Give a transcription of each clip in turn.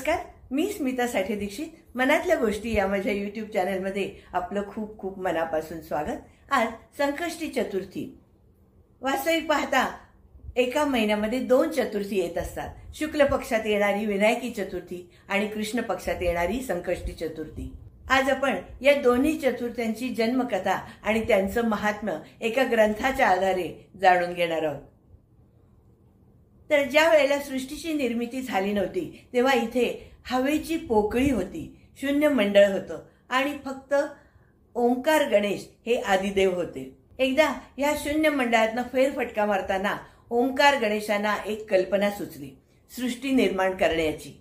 नमस्कार, मी स्मिता साठे दीक्षित. मनातल्या गोष्टी या माझ्या यूट्यूब चॅनलमध्ये आपलं खूप खूप मनापासून स्वागत. आज संकष्टी चतुर्थी. वास्तविक पाहता एका महिन्यामध्ये 2 चतुर्थी येत असतात. शुक्ल पक्षात येणारी विनायकी चतुर्थी आणि कृष्ण पक्षात येणारी संकष्टी चतुर्थी. आज आपण या दोन्ही चतुर्थ्यांची जन्मकथा आणि त्यांचं महात्म्य एका ग्रंथाच्या आधारे जाणून घेणार आहोत. तर ज्या वेळेला सृष्टीची निर्मिती झाली नव्हती तेव्हा इथे हवेची पोकळी होती, शून्य मंडळ होतं आणि फक्त ओंकार गणेश हे आदिदेव होते. एकदा या शून्य मंडळातनं फेरफटका मारताना ओंकार गणेशांना एक कल्पना सुचली, सृष्टी निर्माण करण्याची.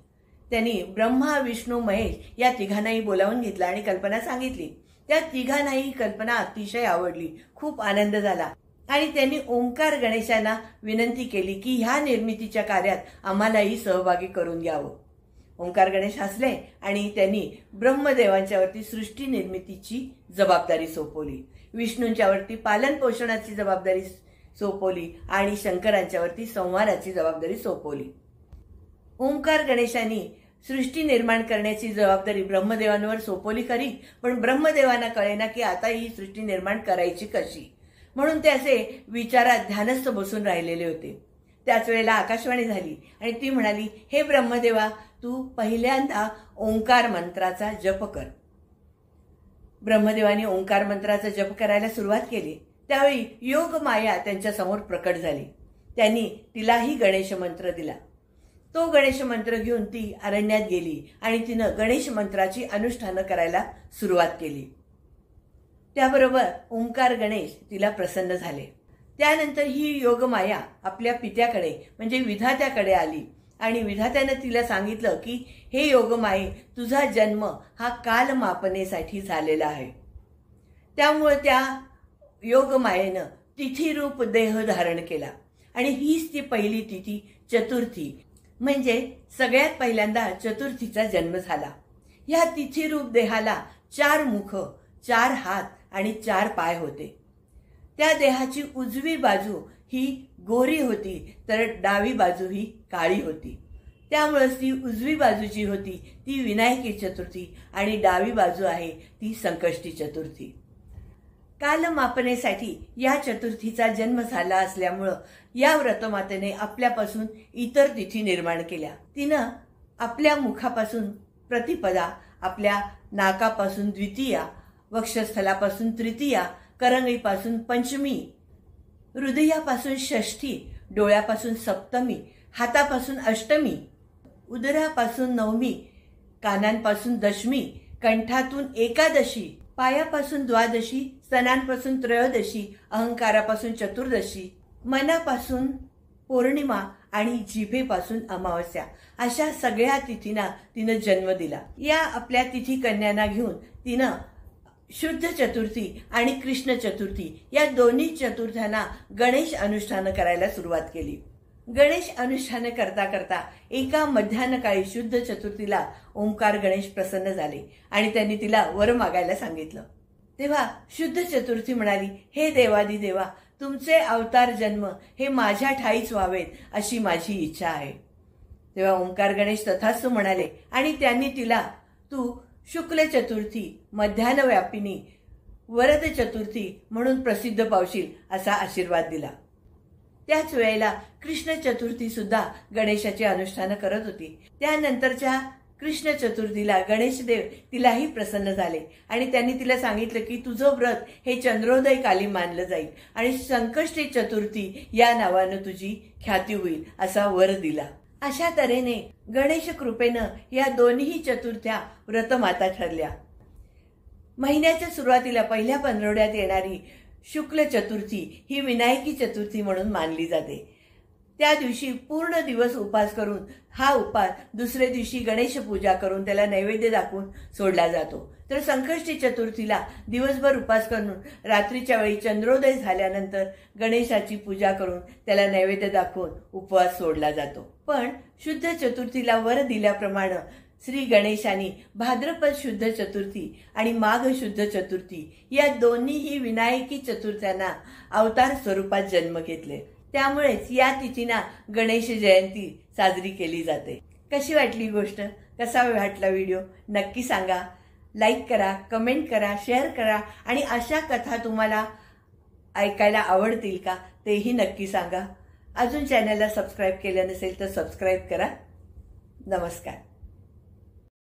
त्यांनी ब्रह्मा, विष्णू, महेश या तिघांनाही बोलावून घेतला आणि कल्पना सांगितली. त्या तिघांनाही कल्पना अतिशय आवडली, खूप आनंद झाला आणि त्यांनी ओंकार गणेशांना विनंती केली की ह्या निर्मितीच्या कार्यात आम्हालाही सहभागी करून घ्यावं. ओंकार गणेश हसले आणि त्यांनी ब्रह्मदेवांच्यावरती सृष्टी निर्मितीची जबाबदारी सोपवली, विष्णूंच्यावरती पालन पोषणाची जबाबदारी सोपवली आणि शंकरांच्यावरती संहाराची जबाबदारी सोपवली. ओंकार गणेशांनी सृष्टी निर्माण करण्याची जबाबदारी ब्रह्मदेवांवर सोपवली खरी, पण ब्रह्मदेवांना कळेना की आता ही सृष्टी निर्माण करायची कशी. म्हणून ते असे विचारात ध्यानस्थ बसून राहिलेले होते. त्याच वेळेला आकाशवाणी झाली आणि ती म्हणाली, हे ब्रह्मदेवा, तू पहिल्यांदा ओंकार मंत्राचा जप कर. ब्रह्मदेवाने ओंकार मंत्राचा जप करायला सुरुवात केली. त्यावेळी योग माया त्यांच्या समोर प्रकट झाली. त्यांनी तिलाही गणेश मंत्र दिला. तो गणेश मंत्र घेऊन ती अरण्यात गेली आणि तिनं गणेश मंत्राची अनुष्ठानं करायला सुरुवात केली. त्याबरोबर ओंकार गणेश तिला प्रसन्न झाले. त्यानंतर ही योगमाया आपल्या पित्याकडे म्हणजे विधात्याकडे आली आणि विधात्यानं तिला सांगितलं की हे योगमाये, तुझा जन्म हा कालमापनेसाठी झालेला आहे. त्यामुळे त्या योगमायेनं तिथीरूप देह धारण केला आणि हीच ती पहिली तिथी चतुर्थी, म्हणजे सगळ्यात पहिल्यांदा चतुर्थीचा जन्म झाला. या तिथीरूप देहाला 4 मुख, 4 हात आणि 4 पाय होते. त्या देहाची उजवी बाजू ही गोरी होती तर डावी बाजू ही काळी होती. त्यामुळे ती उजवी बाजू जी होती ती विनायकी चतुर्थी आणि डावी बाजू आहे ती संकष्टी चतुर्थी. कालमापनेसाठी या चतुर्थीचा जन्म झाला असल्यामुळं या व्रतमातेने आपल्यापासून इतर तिथी निर्माण केल्या. तिनं आपल्या मुखापासून प्रतिपदा, आपल्या नाकापासून द्वितीया, वक्षस्थलापासून तृतीया, करंगळीपासून पंचमी, हृदयापासून षष्ठी, डोळ्यापासून सप्तमी, हातापासून अष्टमी, उदरापासून नवमी, कानांपासून दशमी, कंठातून एकादशी, पायापासून द्वादशी, स्तनांपासून त्रयोदशी, अहंकारापासून चतुर्दशी, मनापासून पौर्णिमा आणि जिभेपासून अमावस्या, अशा सगळ्या तिथींना तिनं जन्म दिला. या आपल्या तिथी कन्यांना घेऊन तिनं शुद्ध चतुर्थी आणि कृष्ण चतुर्थी या दोन्ही चतुर्थ्यांना गणेश अनुष्ठान करायला सुरुवात केली. गणेश अनुष्ठान करता करता एका मध्यान्हकाळी शुद्ध चतुर्थीला ओंकार गणेश प्रसन्न झाले आणि त्यांनी तिला वर मागायला सांगितलं. तेव्हा शुद्ध चतुर्थी म्हणाली, हे देवादिदेवा, तुमचे अवतार जन्म हे माझ्या ठाईच व्हावेत अशी माझी इच्छा आहे. तेव्हा ओंकार गणेश तथास्तु म्हणाले आणि त्यांनी तिला तू शुक्ल चतुर्थी, मध्यान्ह व्यापिनी, वरद चतुर्थी म्हणून प्रसिद्ध पावशील असा आशीर्वाद दिला. त्याच वेळेला कृष्ण चतुर्थी सुद्धा गणेशाची अनुष्ठानं करत होती. त्यानंतरच्या कृष्ण चतुर्थीला गणेशदेव तिलाही प्रसन्न झाले आणि त्यांनी तिला सांगितलं की तुझं व्रत हे चंद्रोदय काली मानलं जाईल आणि संकष्टी चतुर्थी या नावानं तुझी ख्याती होईल असा वर दिला. अशा तऱ्हेने गणेश कृपेनं या दोन्ही चतुर्थ्या व्रतमाता ठरल्या. महिन्याच्या सुरुवातीला पहिल्या पंधरवड्यात येणारी शुक्ल चतुर्थी ही विनायकी चतुर्थी म्हणून मानली जाते. त्या दिवशी पूर्ण दिवस उपास करून हा उपास दुसऱ्या दिवशी गणेश पूजा करून त्याला नैवेद्य दाखवून सोडला जातो. तर संकष्टी चतुर्थीला दिवसभर उपास करून रात्रीच्या वेळी चंद्रोदय झाल्यानंतर गणेशाची पूजा करून त्याला नैवेद्य दाखवून उपवास सोडला जातो. पण शुद्ध चतुर्थीला वर दिल्याप्रमाणे श्री गणेशांनी भाद्रपद शुद्ध चतुर्थी आणि माघ शुद्ध चतुर्थी या दोन्हीही विनायकी चतुर्थ्यांना अवतार स्वरूपात जन्म घेतले. त्यामुळेच या तिथींना गणेश जयंती साजरी केली जाते. कशी वाटली गोष्ट, कसा वाटला व्हिडिओ नक्की सांगा. लाईक करा, कमेंट करा, शेअर करा आणि अशा कथा तुम्हाला ऐकायला आवडतील का तेही नक्की सांगा. अजून चॅनलला सबस्क्राईब केलं नसेल तर सबस्क्राईब करा. नमस्कार.